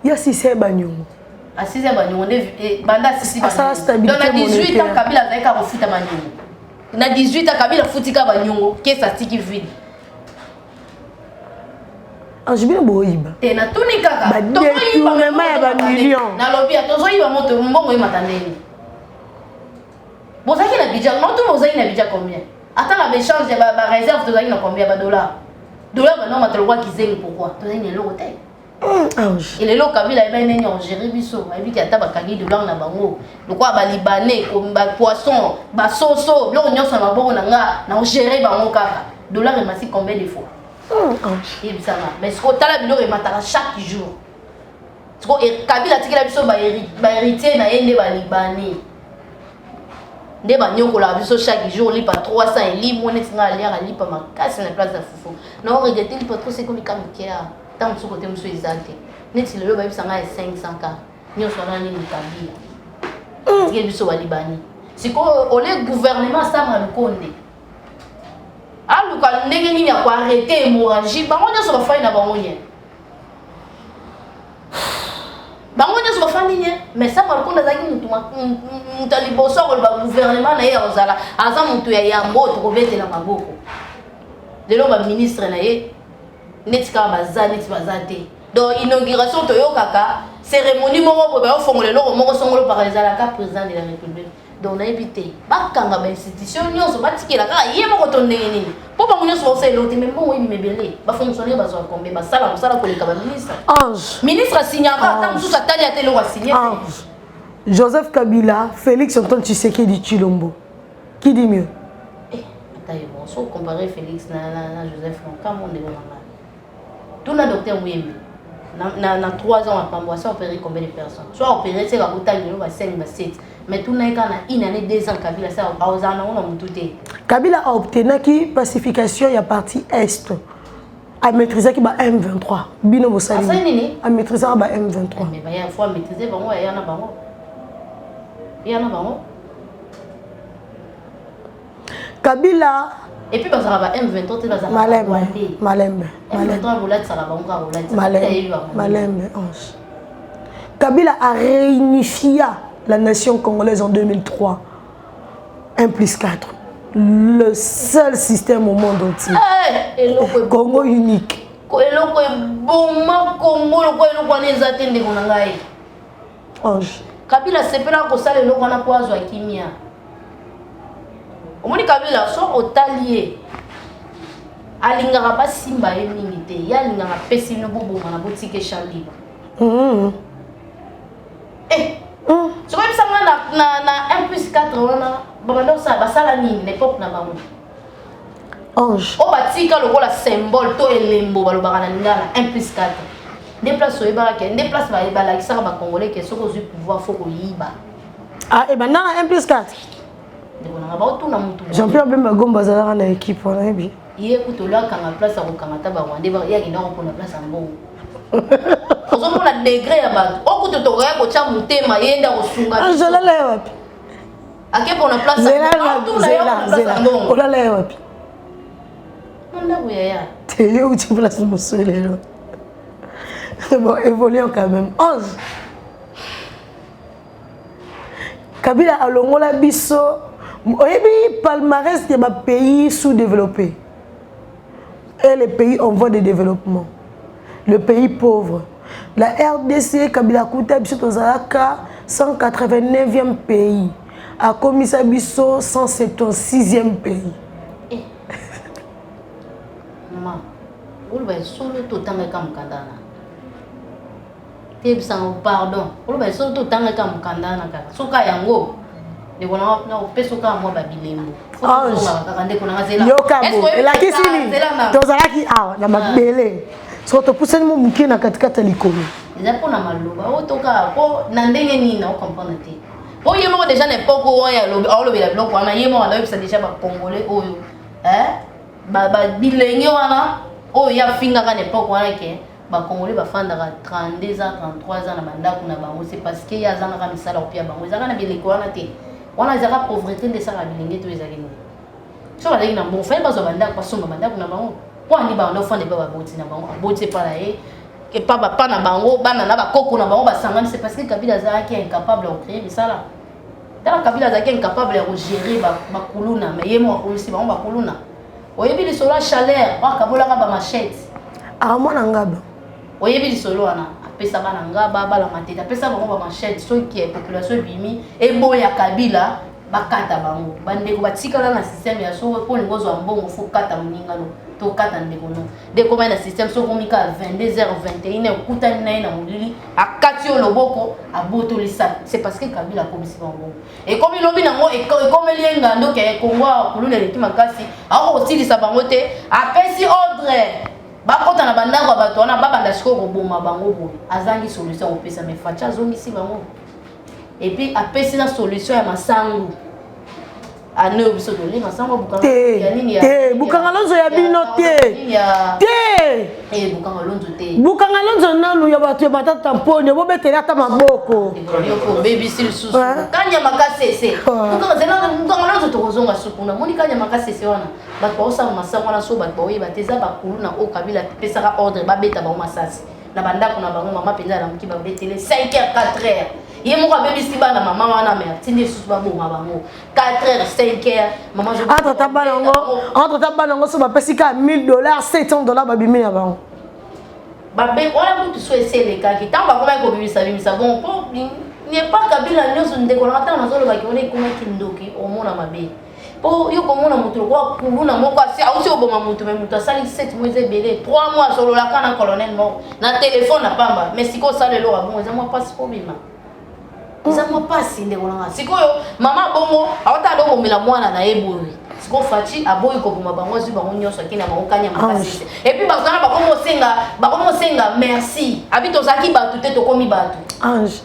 ya sise banyongo asise banyongo banda sisi banyongo donc na 18 ans kabila zaika kofuta banyongo na 18 ans kabila futika banyongo kesa tiki vide Anjibina boyiba. Tena tuni kaka. Détournement ya ba million. Na lobby tozoyiba moto mbongo e matandeni. Bozaki na budget, moto bozaki na budget combien? Attends la échange ba réserve tozaki na combien ba dollars? Dollars ba non matolwa kizengi pourquoi? Tozaki na loko te. Ange. Et les locaux kabila eba neni en gérer biso. Ba bi ata ba kangi dollars na bango. Lokwa ba libanais comme ba poisson, ba soso, lo nyonso na maboko na nga na gérer bango kaka. Dollars e masi combien de fois? Mais ce qu'on a la vidéo chaque jour. Ce qu'on a Kabila tikela biso ba héritier na yende ba libanais. Nde ba nyoko la biso chaque jour li pas 300 et li moné tinga lia li pas makasi na place de fufu. Na on regrette pas trop c'est comme comme kia. Tant ce côté monsieur exalté. Neti le ba bisanga 500k. Nyo sona ni Kabila. Tikela biso ba libanais. C'est qu'on le gouvernement ça ma konde. Aluka ndenge nini ya arrêter hémorragie bango nyoso bafai na bango nye mais ça par contre azaki mutu liboso ko ba gouvernement na ye ozala aza mutu ya yambo to kobetela maboko lelo ba ministre na ye netika bazate donc inauguration to yo kaka cérémonie moko ba ofongola loko moko songolo par ezala ka président de la république donc na éviter bakanga ba institution nyonso batikela kaka ye moko to ndenge nini po ba nyonso ba selo te même moi mebele ba fonctionnaire ba zo combien ba sala koleka ba ministre ministre signaka tant sous atali atelo wa signer Joseph Kabila, Félix Antoine Tshisekedi Tshilombo. Qui dit mieux? Attends, bon, si on compare Félix na Joseph, quand on est là. Tout le docteur Mouembe. Na 3 ans à Pamboa, ça opéré combien de personnes? Soit opéré, c'est la bouteille de 5 ou 7. Mais tout le monde a une année, 2 ans, Kabila, ça a tout. Kabila a obtenu la pacification, il y a partie Est. A maîtriser qui va M23. Bino Bossali. A maîtriser qui va M23. Mais il y a fois maîtriser, il y en a pas. Il y en a pas. Kabila. Et puis, parce que M23, tu vas Malembe. Malembe. Kabila a réunifié la nation congolaise en 2003. 1+4. Le seul système au monde entier. Congo unique. Ange. Kabila sepela ko sala eloko na kwa zwa kimia. Omoni Kabila so otalié. Alingaka ba simba ye mingi te. Ya lingaka pesi no bobo na boutique Charlie. So comme ça na 1+4 wana babando sa basala nini l'époque na bango. Ange. O batika lokola symbole to elembo balobaka na lingala 1+4. Déplace au Ibaraka, déplace va Ibaraka, ça va Congolais qui sont au pouvoir, faut qu'on y va. Ah, et ben non, 1+4. Jean-Pierre Bemba Gomba Zara dans l'équipe, on a bien. Il écoute là quand la place à Rokamata, il y a une heure pour la place en bon. On a un degré à bas. Au coup de ton rêve, au tcham, mouté, maïenda, au sunga. Ah, je l'ai. À quel point la place à bon? On l'a l'air. On l'a vu. T'es où tu places mon soleil? Bon, évoluons quand même. 11. Kabila a longola biso oyebi palmarès de ma pays sous-développé et les pays en voie de développement. Le pays pauvre. La RDC, Kabila Kouta, biso tozalaka 189e pays. A Komisa biso 176e pays. Maman, vous avez solo tout le temps comme Kandana. Tebsan pardon. Vous avez solo tout le temps comme Kandana. Soka yango. De bona na opesoka moi babilembo. Yokabo. Elakisini. Tozalaki awa na mabele. Soto pusani mo mukie na katikata likolo. Eza pona maloba. Otoka po na ndenge nini na comprendre te. Po yemo déjà n'importe où ya lobi la bloc wana yemo wana yebisa déjà ba congolais oyo. Ba bilenge wana oyo ya finga ka n'importe wana ke ba congolais ba fandaka 32 ans 33 ans na bandako na bango c'est parce que ya zana ka misala opia bango ezaka na bileko wana te. Wana ezaka pauvreté de sala bilenge to ezaki ni. So ba leki na bon fa ba zo bandako pasomba bandako na bango. Po ani ba ndo fande ba boti na bango. Boti pa la e que pas na bango bana na ba koko na bango ba sangani c'est parce que Kabila zaki incapable de créer misala. Dans Kabila zaki incapable de gérer ba kuluna mais yemo akolisi bango ba kuluna. Oyebi li solo chaleur wa kabola ka ba machette. Ah mwana ngaba. Oyebi li solo wana apesa bana ngaba bala matete apesa bango ba machette so qui est population bimi e boya Kabila bakata bango. Bande ko batikala na système ya so ko ngozo ambongo fo kata muningalo. To kata ndeko no deko ba na système so komika 22h21 kuta na mulili akati o loboko aboto lisa c'est parce que Kabila komisi bango et comme lobi nango et comme lienga ndo ke Kongo kulule leki makasi ako osilisa bango te apesi ordre bakota na bandako bato wana babanda siko koboma bango bo azangi solution opesa mais facha zongisi bango et puis apesi na solution ya masangu ane biso to le masango bukanga ya nini ya te bukanga lonzo ya bino te te bukanga lonzo te bukanga lonzo nanu ya bato ya matata mpone bo betela ta maboko yoko baby sil susu kanya makasese bukanga zela bukanga lonzo to kozonga sukuna moni kanya makasese wana bato osa masango na so bato oyi bateza bakulu na o Kabila pesaka ordre ba beta ba masasi na bandako na bango mama penza na mki ba betele 5h 4h yemo ka baby si bana mama wana me tindi susu ba bonga bango 4h 5h mama je entre tabanango so ba pesika $1000 $700 ba bimi ya bango babe wala mutu so esele kaki tamba koma ko bimisa bon po ni pas Kabila nyoso ndeko na tana zolo ba ki one kuma kindoki omona mabe po yo komona mutu ko kuluna moko asi ausi oboma mutu me mutu asali 7 mois ebele 3 mois solo la kana colonel moko na téléphone na pamba mais siko sale lo bon eza moi passe po bima eza moi passe ndeko na siko yo mama bongo awata do bomela mwana na ebori siko fachi aboyi ko boma bango zu bango nyoso kina bango kanya makasi et puis bazana bakomo senga merci abito zaki batu te to komi batu ange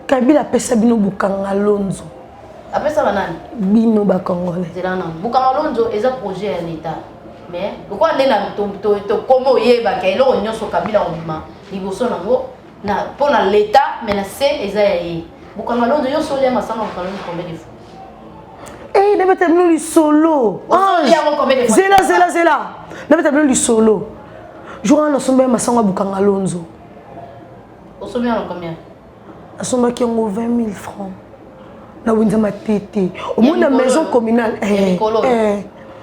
Kabila pesa bino bukanga lonzo apesa banani bino ba congolais zelana bukanga lonzo eza projet ya l'état mais pourquoi ndena to komo yeba ka elo nyoso Kabila obima liboso nango na pona l'état mais na c'est eza ya ye bukanga lonzo yo solo ya masanga bukanga lonzo combien de fois eh debe terminer le solo zela debe terminer le solo jour na sombe masanga bukanga lonzo au sommet en combien a somba ki ngo 20 000 francs na winza matete au moins la maison communale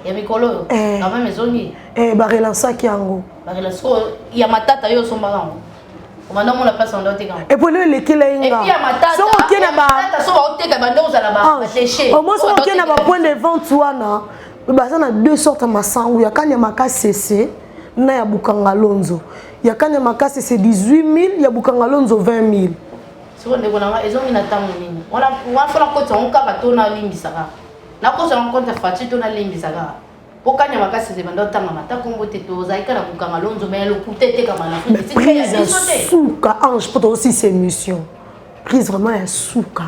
ya mikolo na ma maison ni ba relancer ki yango ba relancer ya matata yo somba yango omanda mo la place on doit te et pour le lekela inga et puis ya matata so ki na ba matata so ba oteka ba ndo za la ba déchet au moins so ki na ba point de vente wana ba ça na deux sortes masangu ya kanya makasi cc na ya bukanga lonzo ya kanya makasi c'est 18 000 ya bukanga lonzo 20 000 siko ndeko nanga ezongi na tango nini wana fona kota on kaka to na limbisaka na kota on compte fati to na limbisaka pokanya makasi ze bando tanga mata kombo te to zaika na bukanga lonzo mais le coûter kama na prise souka ange pour aussi ces missions prise vraiment un souka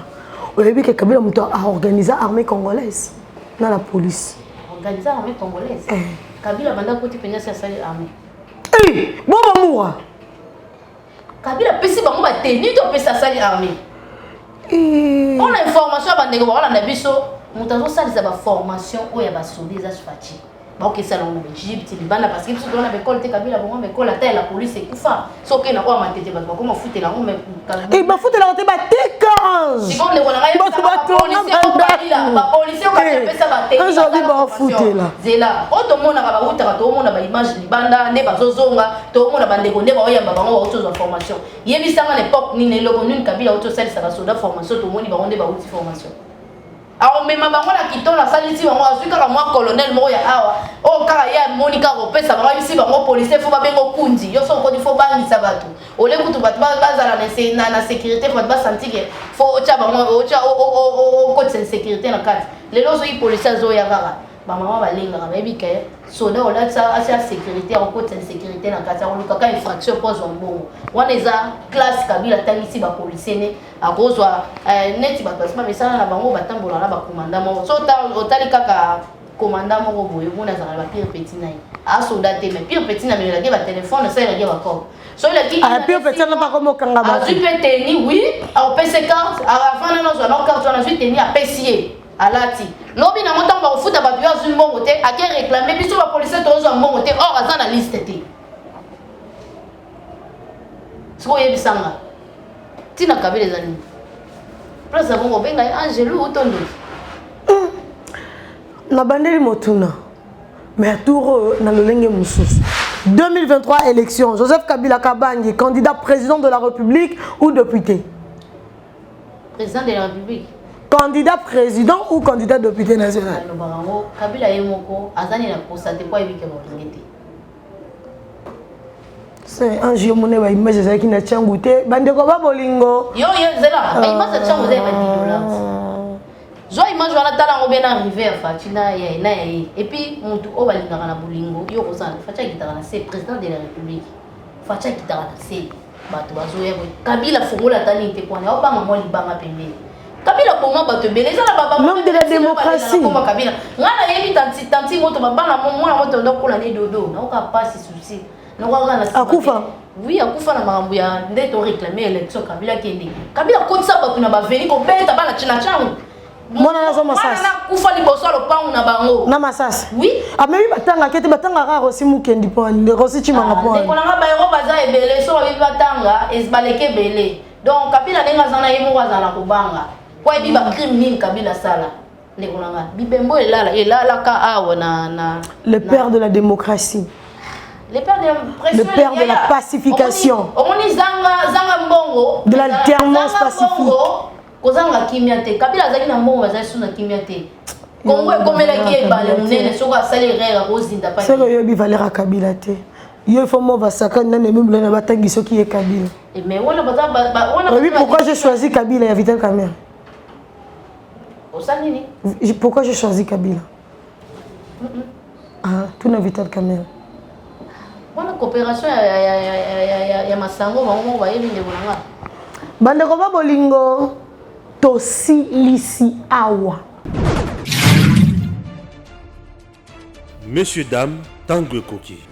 au début que Kabila muto a organisé armée congolaise na la police organiser armée congolaise Kabila banda koti penya sa sali armée boba moura Kabila pesi bango ba tenue to pesa sali armée on a information ba ndeko ba na biso mutazo salisa ba formation oya ba soldats fati ok ça l'on Égypte libana parce que tout on a école te kabila bon école la la police est kufa so que na quoi matete ba comment foutre la mais et ba foutre la te ba tékange si comme les wala ba policier ko pesa ba te aujourd'hui ba foutre la zela auto mona ba uta to mona ba image libanda ne ba zozonga to mona ba ndeko ne ba yamba ba ngo auto formation yebi sanga l'époque ni ne loko ni kabila auto sel ça soda formation to moni ba onde ba uti formation alors même bango la kitona salisi bango azui kaka moi colonel mo ya awa o kaka ya monika ko pesa bango bisi bango policier fo ba bengo kundi yo so ko di fo bangi sabatu ole kutu bat ba za na sécurité faut ba sentir que fo cha bango o cha o ko de sécurité na kat lelo so i policier zo ya kaka ba mama ba linga ba bika soda ola sa asa sécurité o ko de sécurité na kat on kaka infraction pose en bon wana eza classe kabila tangisi ba policier ne akozwa neti ba basma mesana na bango batambola na ba commandant mo so ta otali kaka commandant mo boye mona za ba pire petit na a soda te mais pire petit na me la ba téléphone ça la ba ko so la ki a pire petit na ba ko mo kanga ba a jupé ni oui a PC carte a fana na zo na carte na jupé ni a PC alati lobi na montant ba futa ba bio azul mo moté a ke réclamer biso ba policier to zo mo moté or aza na liste te so yebisanga tina kabile zani place bongo benga Angelo utondo na bandeli motuna mais tour na lolenge mususu 2023 élection Joseph Kabila Kabangi candidat président de la République ou député président de la République candidat président ou candidat député national no bango Kabila yemoko azani na constater quoi ebike bolingete c'est un jour mon ba image ça qui na tchangouté bande ko ba bolingo yo zela image ça tchangouté ba violence zo image wana tala ngo bena arrivé fa tina ya na ya et puis mutu o balinga na bolingo yo ko sana fa kitaka na c'est président de la République fa kitaka na c'est bato bazo ya Kabila fongola tani te kwa na obanga mo libanga pembeni Kabila boma bato beleza na baba l'homme de la démocratie Kabila ngana yebi tanti moto babana mo na moto ndo kula ne dodo na ka passe souci akufa oui akufa na makambo ya nde to réclamer élection Kabila kende Kabila kotisa bato na baveni ko beta bana china changu mona nazo masasi na kufa liboso lo pangu na bango na masasi oui amebi batanga kete batanga ka rosi mukendi pon rosi chimanga pon ndeko na ba yero baza ebele so babi batanga esbaleke belé donc Kabila nenga zana yemo wazana kubanga kwa ebi ba crime nini Kabila sala ndeko na bibembo elala ka awa na le père de la démocratie le père de la pacification. On dit zanga mbongo de l'alternance pacifique. Kozanga kimyate. Kabila zaki na mbongo bazali suna kimyate. Kongo ekomela ki ebale munene soko asali rera kozinda pa. C'est que yo Valera Kabila te. Yo faut mo vasaka na même na batangi soki e Kabila. Mais wana baza oui, pourquoi j'ai choisi Kabila et Vital Kamerhe? Osani ni? Pourquoi j'ai choisi Kabila? Ah, tout na Vital Kamerhe. Wana coopération ya masango bango ba yebi ndeko nanga. Bande ko ba bolingo tosi lisi awa. Messieurs, dames, Tanguy Koki.